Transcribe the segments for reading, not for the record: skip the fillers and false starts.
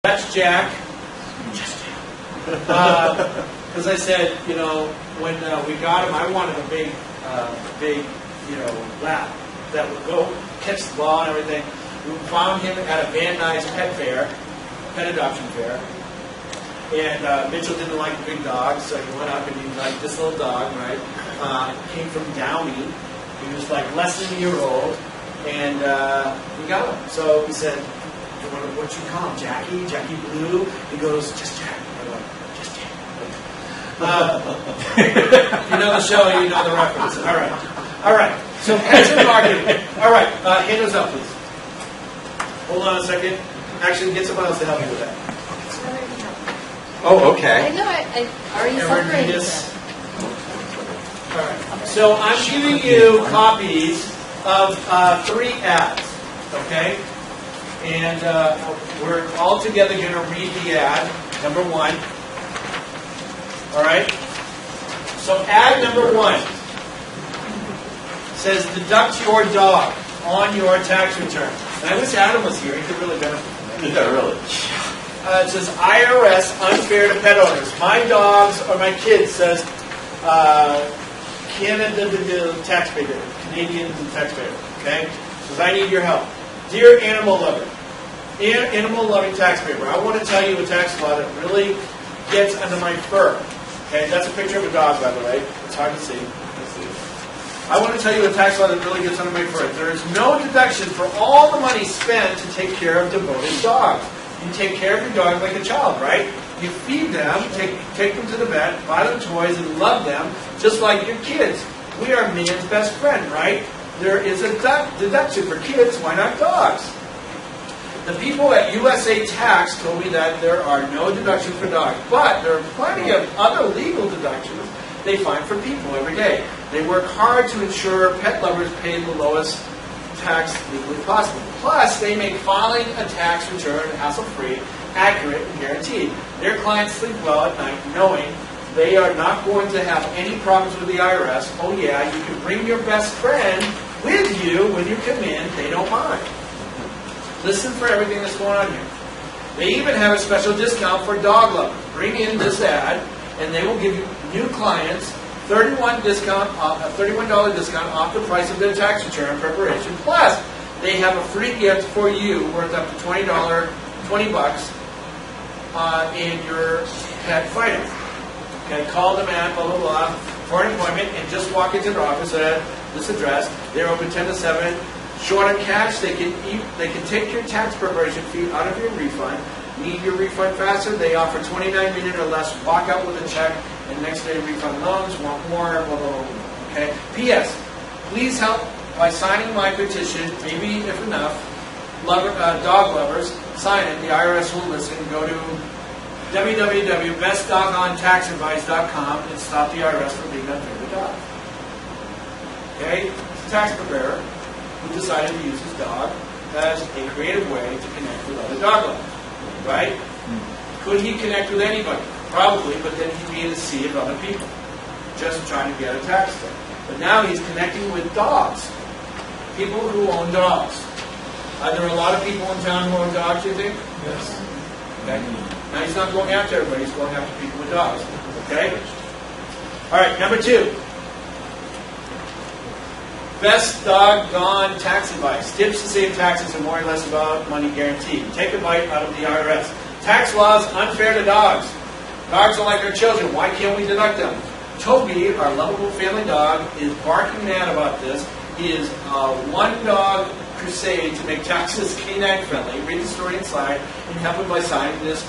That's Jack. Because I said, when we got him, I wanted a big, lap that would go catch the ball and everything. We found him at a Van Nuys pet adoption fair. And Mitchell didn't like the big dogs, so he went up and he liked this little dog, right? Came from Downey. He was like less than a year old. And we got him. So he said, what you call him? Jackie? Jackie Blue? He goes, just Jack. I'm like, just Jack. You know the show, you know the reference. All right. So pets and marketing. All right. Hand those up, please. Hold on a second. Actually, get someone else to help you with that. Oh, okay. I know. I already separated this. All right. So I'm giving you copies of 3 ads. Okay. And we're all together going to read the ad, number 1. All right? So ad number 1 says, deduct your dog on your tax return. And I wish Adam was here. He could really benefit from that. Yeah, really. It says, IRS unfair to pet owners. My dogs or my kids, says Canada taxpayer, Canadian taxpayer. Okay? Says, I need your help. Dear animal lover, animal loving taxpayer, I want to tell you a tax law that really gets under my fur. Okay, that's a picture of a dog, by the way. It's hard to see. I want to tell you a tax law that really gets under my fur. There is no deduction for all the money spent to take care of devoted dogs. You take care of your dog like a child, right? You feed them, take them to the vet, buy them toys, and love them just like your kids. We are man's best friend, right? There is a deduction for kids. Why not dogs? The people at USA Tax told me that there are no deductions for dogs, but there are plenty of other legal deductions they find for people every day. They work hard to ensure pet lovers pay the lowest tax legally possible. Plus, they make filing a tax return hassle-free, accurate, and guaranteed. Their clients sleep well at night knowing they are not going to have any problems with the IRS. Oh yeah, you can bring your best friend with you when you come in. They don't mind. Listen for everything that's going on here. They even have a special discount for dog lovers. Bring in this ad, and they will give you new clients $31 discount off the price of their tax return preparation. Plus, they have a free gift for you worth up to $20 in your pet fighter. Okay, call them at blah blah blah for an appointment, and just walk into their office at this address. They're open 10 to 7. Short on cash, they can take your tax preparation fee out of your refund. Need your refund faster? They offer 29-minute or less. Walk out with a check, and next day refund loans. Want more? Blah blah blah. Okay. P.S. Please help by signing my petition. Maybe if enough dog lovers sign it, the IRS will listen. Go to www.bestdogontaxadvice.com and stop the IRS from being unfair to dogs. Okay. It's a tax preparer who decided to use his dog as a creative way to connect with other dog lovers. Right? Could he connect with anybody? Probably, but then he'd be in a sea of other people just trying to get a tax thing. But now he's connecting with dogs. People who own dogs. Are there a lot of people in town who own dogs, you think? Yes. Okay. Now he's not going after everybody, he's going after people with dogs. Okay? Alright, number 2. Best doggone tax advice. Tips to save taxes and worry less about money guaranteed. Take a bite out of the IRS. Tax laws unfair to dogs. Dogs are like our children. Why can't we deduct them? Toby, our lovable family dog, is barking mad about this. He is a one-dog crusade to make taxes canine friendly. Read the story inside and help him by signing this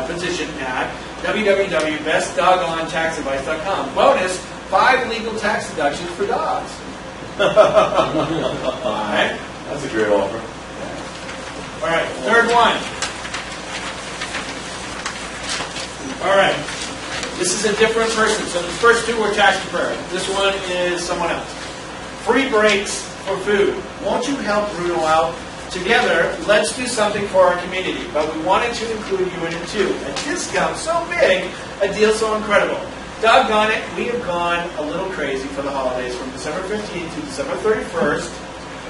petition at www.bestdogontaxadvice.com. Bonus, 5 legal tax deductions for dogs. Alright? That's a great offer. Alright, third one. Alright. This is a different person. So the first 2 were tax prepared. This one is someone else. Free breaks for food. Won't you help Bruno out? Together, let's do something for our community. But we wanted to include you in it too. A discount so big, a deal so incredible. Doggone it, we have gone a little crazy for the holidays from December 15th to December 31st.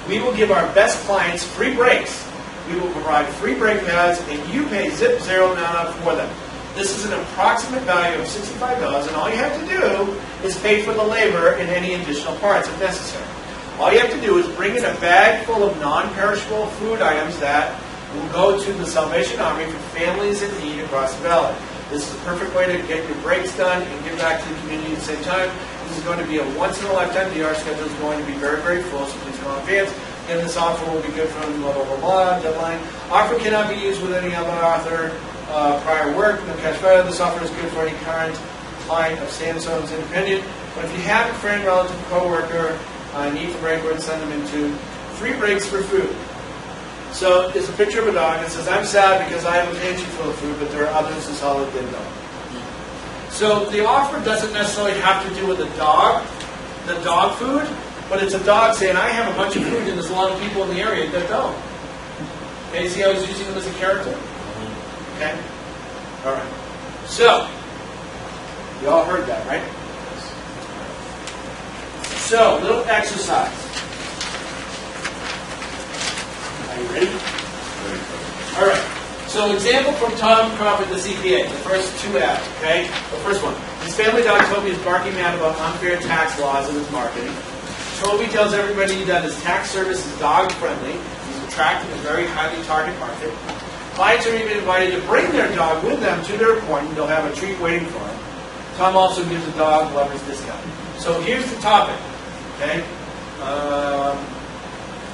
We will give our best clients free breaks we will provide free brake pads, and you pay zip zero amount for them. This is an approximate value of $65, and all you have to do is pay for the labor and any additional parts if necessary. All you have to do is bring in a bag full of non-perishable food items that will go to the Salvation Army for families in need across the valley. This is a perfect way to get your breaks done and give back to the community at the same time. This is going to be a once-in-a-lifetime deal. Our schedule is going to be very, very full, so please go in advance. And this offer will be good from blah, blah, blah, blah, deadline. Offer cannot be used with any other author prior work, no cash value. This offer is good for any current client of Sandstone's Independent. But if you have a friend, relative, co-worker, need for break, go and send them into free breaks for food. So there's a picture of a dog that says, I'm sad because I have a pantry full of food, but there are others who solid didn't know. So the offer doesn't necessarily have to do with the dog food, but it's a dog saying, I have a bunch of food, and there's a lot of people in the area that don't. Okay, see how I was using them as a character? Okay? All right. So, you all heard that, right? So, little exercise. Are you ready? All right. So, example from Tom Crawford, the CPA. The first two ads, okay? The first one. His family dog Toby is barking mad about unfair tax laws in his marketing. Toby tells everybody that his tax service is dog-friendly. He's attracting a very highly target market. Clients are even invited to bring their dog with them to their appointment. They'll have a treat waiting for them. Tom also gives a dog lover's discount. So here's the topic. Okay?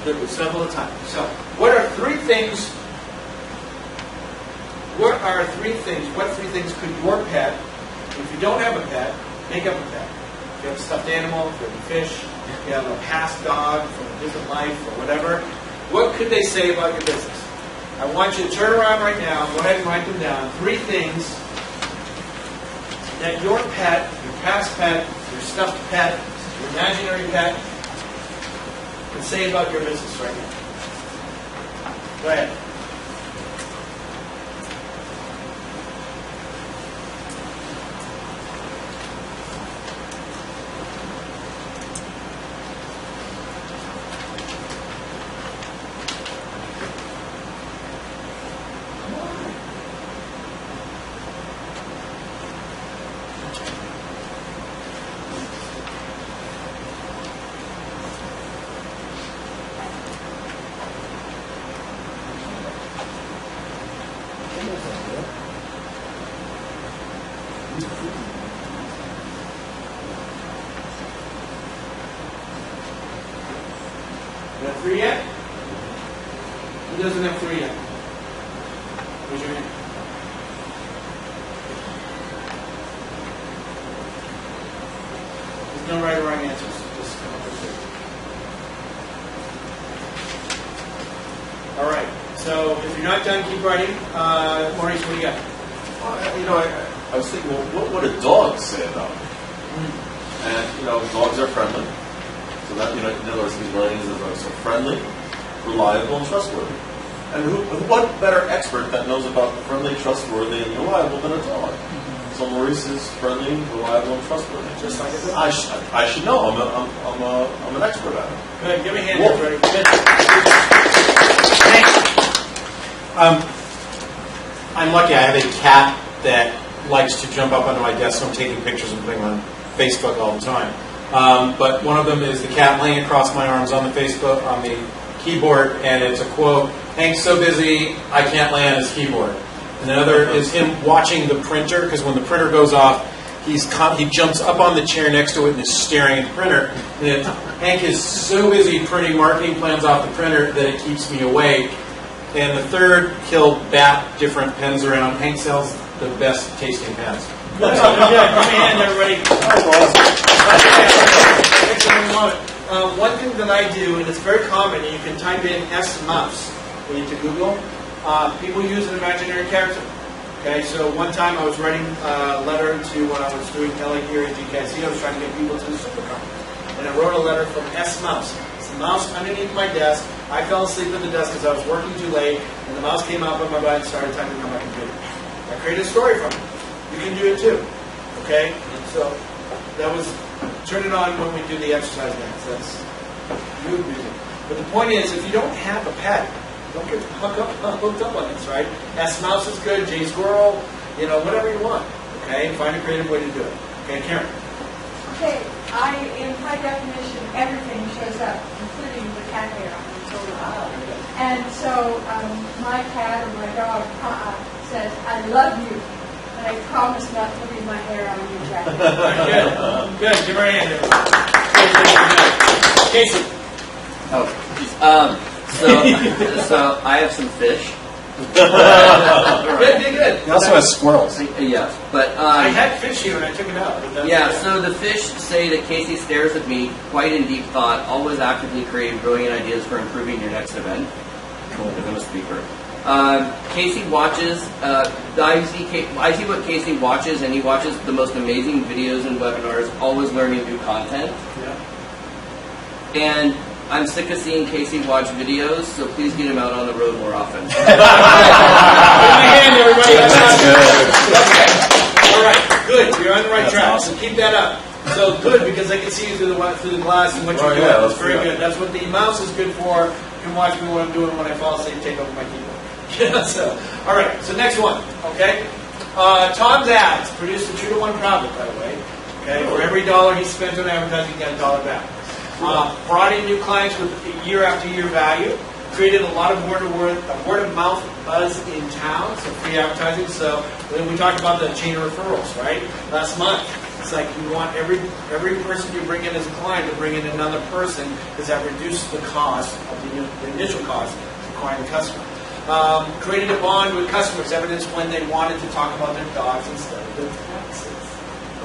There was several times. So, what are three things? What three things could your pet, if you don't have a pet, make up a pet? If you have a stuffed animal, if you have a fish, if you have a past dog from a different life or whatever, what could they say about your business? I want you to turn around right now, go ahead and write them down. Three things that your pet, your past pet, your stuffed pet, your imaginary pet, can say about your business right now. Go ahead. You have three yet? Who doesn't have three yet? Raise your hand. There's no right or wrong answers. Just come up with three. All right. So if you're not done, keep writing. Maurice, what do you got? I was thinking, well, what would a dog say about it? And, dogs are friendly. So that, in other words, he's writing as a dog. So friendly, reliable, and trustworthy. And what better expert that knows about friendly, trustworthy, and reliable than a dog? So Maurice is friendly, reliable, and trustworthy. Just like a dog. I should know. I'm an expert at it. Go ahead, give me a hand. Everybody. I'm lucky. I have a cat that likes to jump up onto my desk, so I'm taking pictures and putting them on Facebook all the time. But one of them is the cat laying across my arms on the Facebook, on the keyboard, and it's a quote, "Hank's so busy, I can't lay on his keyboard." And another is him watching the printer, because when the printer goes off, he jumps up on the chair next to it and is staring at the printer. And Hank is so busy printing marketing plans off the printer that it keeps me awake. And the third, he'll bat different pens around. Hank sells the best tasting pens. Good. Give me a hand, everybody. Excellent moment. One thing that I do, and it's very common, you can type in S mouse into Google. People use an imaginary character. Okay, so one time I was writing a letter to when I was doing LA here at GKC. I was trying to get people to the supercar. And I wrote a letter from S mouse. It's the mouse underneath my desk. I fell asleep at the desk because I was working too late, and the mouse came out on my butt and started typing on my computer. I created a story from it. You can do it too. Okay? And so that was, turn it on when we do the exercise dance. That's mood music. But the point is, if you don't have a pet, Don't get hooked up on this, right? S mouse is good, J squirrel, whatever you want. Okay, find a creative way to do it. Okay, Karen. Okay, in high definition, everything shows up, including the cat hair on the photo. And so my cat or my dog says, "I love you, and I promise not to leave my hair on your jacket." Good. Good. Give her a hand. Casey. Oh, so I have some fish. Good. He also has squirrels. Yes, but I had fish here and I took it out. But that's yeah. okay. So the fish say that Casey stares at me, quite in deep thought, always actively creating brilliant ideas for improving your next event. Because I'm a speaker. Casey watches. I see what Casey watches, and he watches the most amazing videos and webinars, always learning new content. Yeah. And I'm sick of seeing Casey watch videos, so please get him out on the road more often. Give him a hand, everybody. That's good. Okay. All right. Good. You're on the right That's track. awesome. So keep that up. So good because I can see you through the glass and what you're doing. That's very good. That's what the mouse is good for. You can watch me what I'm doing when I fall asleep. Take over my keyboard. So, all right. So next one. Okay. Tom's ads produced a 2-to-1 profit, by the way. Okay. For every $1 he spent on advertising, he got $1 back. Brought in new clients with year after year value. Created a lot of word of mouth buzz in town. So free advertising. So then we talked about the chain of referrals, right? Last month. It's like you want every person you bring in as a client to bring in another person because that reduces the cost of the initial cost of acquiring the customer. Created a bond with customers, evidence when they wanted to talk about their dogs instead of their taxes.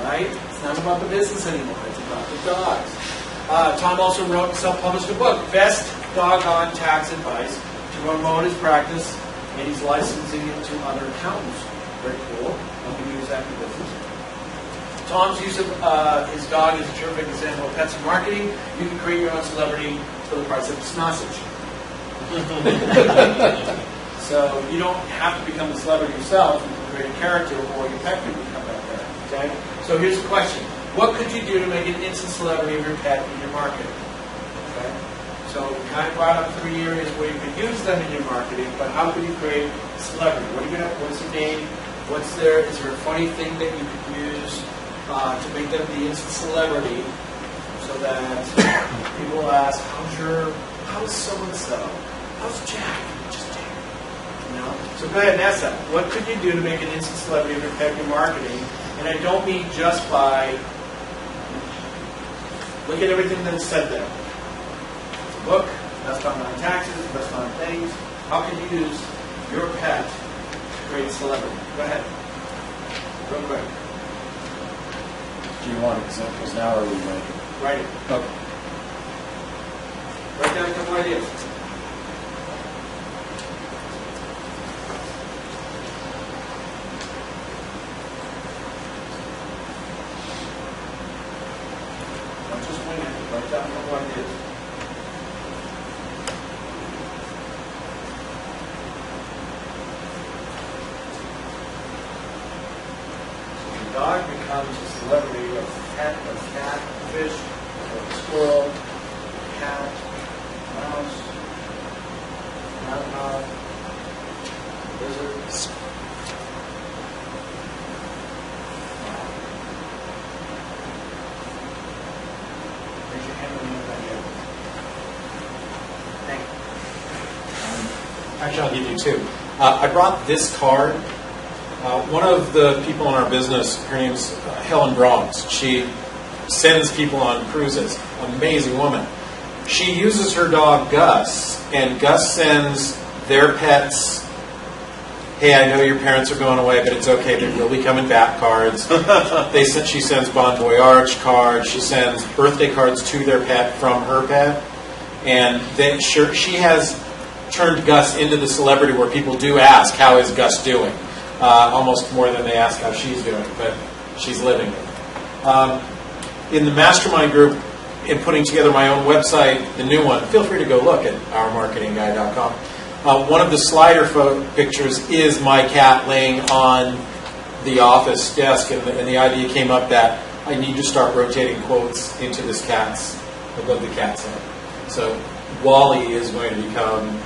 Right? It's not about the business anymore. It's about the dogs. Tom also wrote and self-published a book, Best Doggone Tax Advice, to promote his practice, and he's licensing it to other accountants. Very cool. Helping use that in business. Tom's use of his dog is a terrific example of pets and marketing. You can create your own celebrity for the price of sausage. So you don't have to become a celebrity yourself. You can create a character, or your pet can become that character. Okay? So here's the question. What could you do to make an instant celebrity of your pet in your marketing? Okay? So we kind of brought up 3 areas where you could use them in your marketing, but how could you create a celebrity? What's their name? Is there a funny thing that you could use to make them the instant celebrity so that people will ask, how's so-and-so? How's Jack? Just Jack. So go ahead and ask that. What could you do to make an instant celebrity of your pet in your marketing? And I don't mean just by, look at everything that's said there. It's a book, best online taxes, best online things. How can you use your pet to create a celebrity? Go ahead. Real quick. Do you want examples now, or are we ready? Write it. Okay. Write down a couple ideas. Don't just wing it. Write down a couple ideas. So the dog becomes a celebrity of cat, fish, squirrel, cat, mouse, loudmouth, lizard. Raise your hand when you have any ideas. Thank you. Actually, I'll give you two. I brought this card. One of the people in our business, her name's Helen Bronx. She sends people on cruises. Amazing woman. She uses her dog Gus, and Gus sends their pets, hey, I know your parents are going away, but it's okay, they will be coming back cards. She sends Bon Voyage cards. She sends birthday cards to their pet from her pet. And she has turned Gus into the celebrity where people do ask, how is Gus doing? Almost more than they ask how she's doing, but she's living it. In the mastermind group, in putting together my own website, the new one, feel free to go look at ourmarketingguy.com. One of the slider pictures is my cat laying on the office desk, and the idea came up that I need to start rotating quotes into this above the cat's head. So Wally is going to become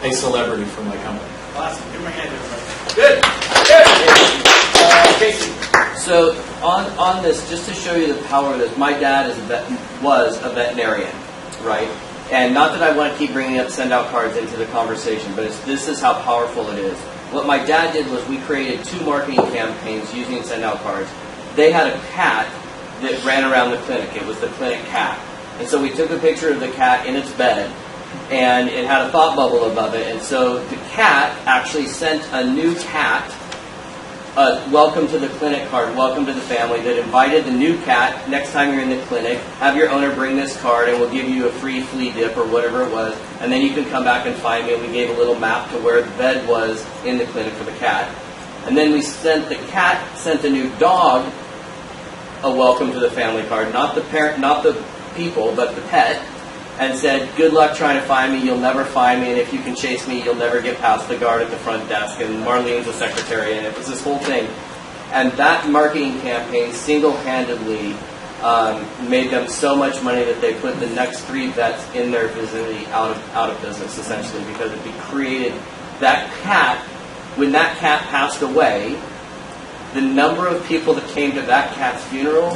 a celebrity for my company. Awesome. Give him a hand, everybody. Good. Good. Casey. So on this, just to show you the power of this, my dad was a veterinarian, right? And not that I want to keep bringing up send out cards into the conversation, but this is how powerful it is. What my dad did was we created 2 marketing campaigns using send out cards. They had a cat that ran around the clinic. It was the clinic cat. And so we took a picture of the cat in its bed, and it had a thought bubble above it. And so the cat actually sent a new cat welcome to the clinic card, welcome to the family, that invited the new cat, next time you're in the clinic, have your owner bring this card and we'll give you a free flea dip or whatever it was, and then you can come back and find me. And we gave a little map to where the bed was in the clinic for the cat. And then we sent the cat, sent a new dog a welcome to the family card, not the parent, not the people, but the pet, and said, good luck trying to find me, you'll never find me, and if you can chase me, you'll never get past the guard at the front desk, and Marlene's the secretary, and it was this whole thing. And that marketing campaign single-handedly made them so much money that they put the next 3 vets in their vicinity out of business, essentially, because it created that cat. When that cat passed away, the number of people that came to that cat's funeral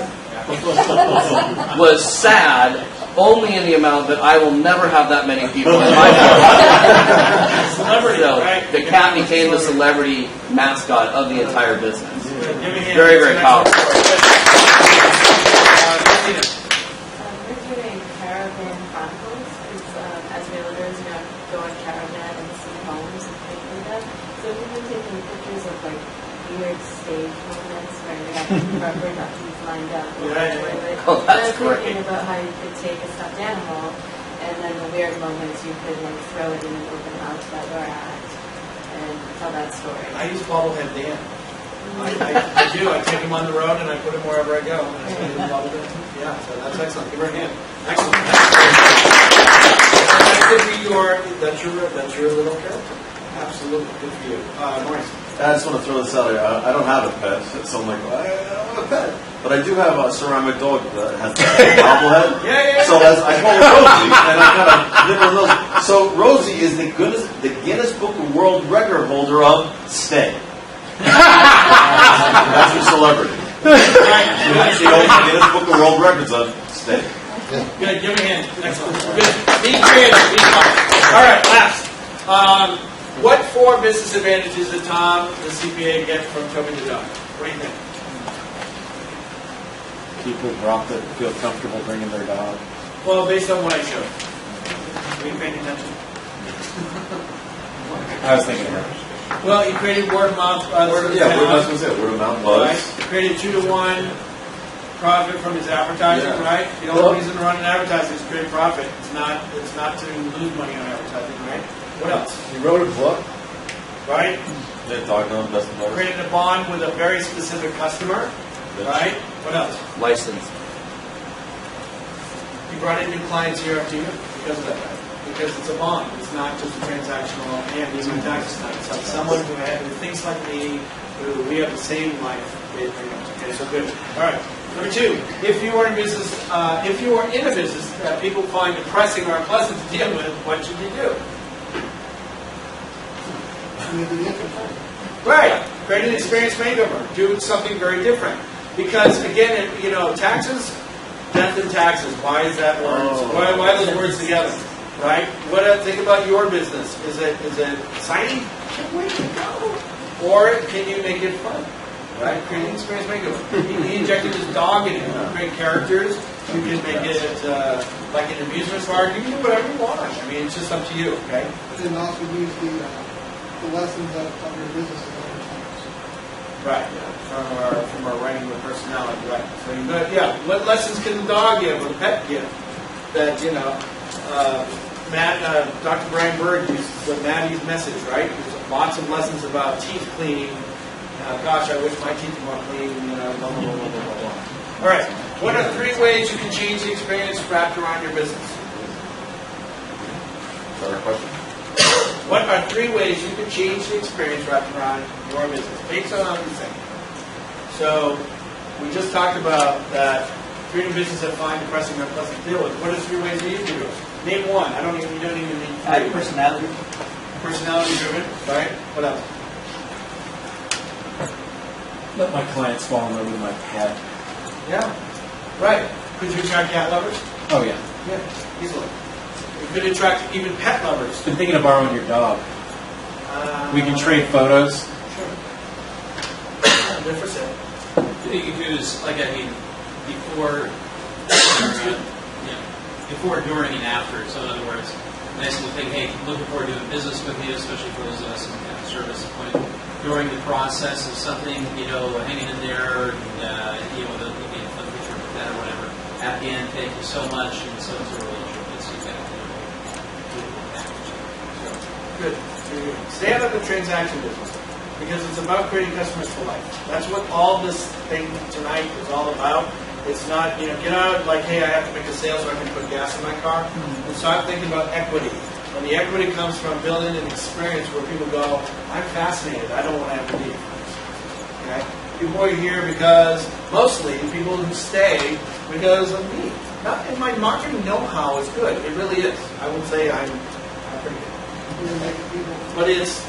was sad, only in the amount that I will never have that many people in my Celebrity, so right? the cat became the celebrity mascot of the entire business. Give me a hand. Very, very powerful. Christina. We're doing caravan chronicles. As realtors, go on caravan and see homes and things like that. So we've been taking pictures of weird stage moments where they have rubber duckies lined up. Oh, that's and I was great. thinking about how you could take a stuffed animal, and then the weird moments you could throw it in an open house that door act and tell that story. I use bobblehead Dan. I do. I take him on the road and I put him wherever I go. And I spend him bobblehead. Yeah, so that's excellent. Give her a hand. Excellent. That's your little character. Absolutely. Good for you. Maurice. I just want to throw this out there. I don't have a pet, so I'm like, I don't have a pet. But I do have a ceramic dog that has a bobblehead. Yeah. So as I call her Rosie, and I kind of live on those. So Rosie is the Guinness Book of World Record holder of stay. That's your celebrity. She holds the Guinness Book of World Records of stay. Good. Give me a hand. Excellent. Good. Be creative. Be fun. All right. Last. What 4 business advantages did Tom, the CPA, get from Toby the dog? What do you think? People drop that feel comfortable bringing their dog. Well, based on what I showed. Are you paying attention? I was thinking that. Well, he created word of mouth. Word of mouth buzz. Right? He created 2-to-1 profit from his advertising, Yeah. right? The only reason to run an advertising is to create profit. It's not to lose money on advertising, right? What else? He wrote a book. Right? They're talking on best of both. Created a bond with a very specific customer, right? What else? License. He brought in new clients year after year because of that, right? Because it's a bond. It's not just a transactional and even tax time. It's like someone who thinks like me, who we have the same life. Okay, so good. All right. Number 2, if you are in business, that people find depressing or unpleasant to deal with, what should you do? Right. Create an experience makeover. Do something very different. Because again, taxes, death and taxes. Why is that word? Why are those words together? Right? Think about your business. Is it exciting? Can't wait to go. Or can you make it fun? Right? Create an experience makeover. He injected his dog in it. You can create characters. You can make it like an amusement park. You can do whatever you want. I mean, it's just up to you. Okay. And also use the lessons of your business in other times. Right. From our writing with personality. Right. So you go. Yeah. What lessons can the dog give or the pet give? That Dr. Brian Bird uses the Maddie's message. Right. There's lots of lessons about teeth cleaning. Gosh, I wish my teeth were more clean. Blah, blah, blah, blah, blah, blah. All right. What are 3 ways you can change the experience wrapped around your business? Is that our question? What are 3 ways you can change the experience wrapped around your business? Based on what I'm saying. So, we just talked about that freedom business that find depressing or unpleasant to deal with. What are 3 ways that you can do it? Name one. You don't even need 3. Add personality. Personality driven, right? What else? Let my clients fall in love with my pet. Yeah, right. Could you attract cat lovers? Oh, yeah. Yeah, easily. You could attract even pet lovers. Been thinking of borrowing your dog. We can trade photos. Sure. They're for sale. You could use, like, I mean, before, before, during, and after. So in other words, nice little thing, hey, looking forward to doing business with you, especially for those of us in kind of service point. During the process of something, hanging in there, and, looking at a picture of that or whatever. At the end, thank you so much, and so it's a relationship. It's you got Good. Stay out of the transaction business because it's about creating customers for life. That's what all this thing tonight is all about. It's not, get out like, hey, I have to make a sale so I can put gas in my car. And start thinking about equity. And the equity comes from building an experience where people go, I'm fascinated. I don't want to have to leave. Okay? People are here because, mostly, people who stay because of me. Not, and my marketing know-how is good. It really is. I would say I'm pretty good. But it's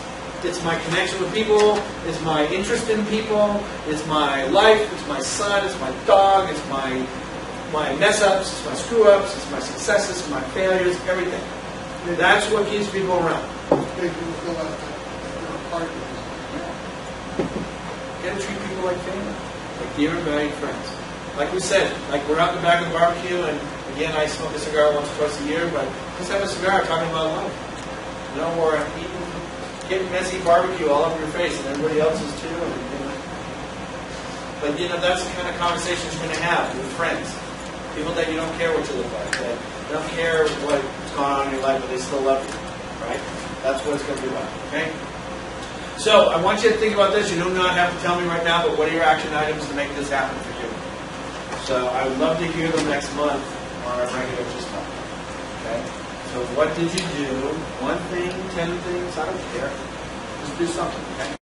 my connection with people, it's my interest in people, it's my life, it's my son, it's my dog, it's my mess-ups, it's my screw-ups, it's my successes, it's my failures, everything. That's what keeps people around. Make people feel like they're a part of it. Got to treat people like family, like dear and valued friends. Like we said, like we're out in the back of the barbecue, and again, I smoke a cigar once or twice a year, but let's have a cigar talking about life. Or getting messy barbecue all over your face, and everybody else is too. But that's the kind of conversations you're going to have with friends, people that you don't care what you look like, that don't care what's going on in your life, but they still love you. Right? That's what it's going to be about. Okay. So I want you to think about this. You do not have to tell me right now, but what are your action items to make this happen for you? So I would love to hear them next month on our regular just talk. Okay. So what did you do? 1 thing, 10 things, I don't care. Just do something, okay?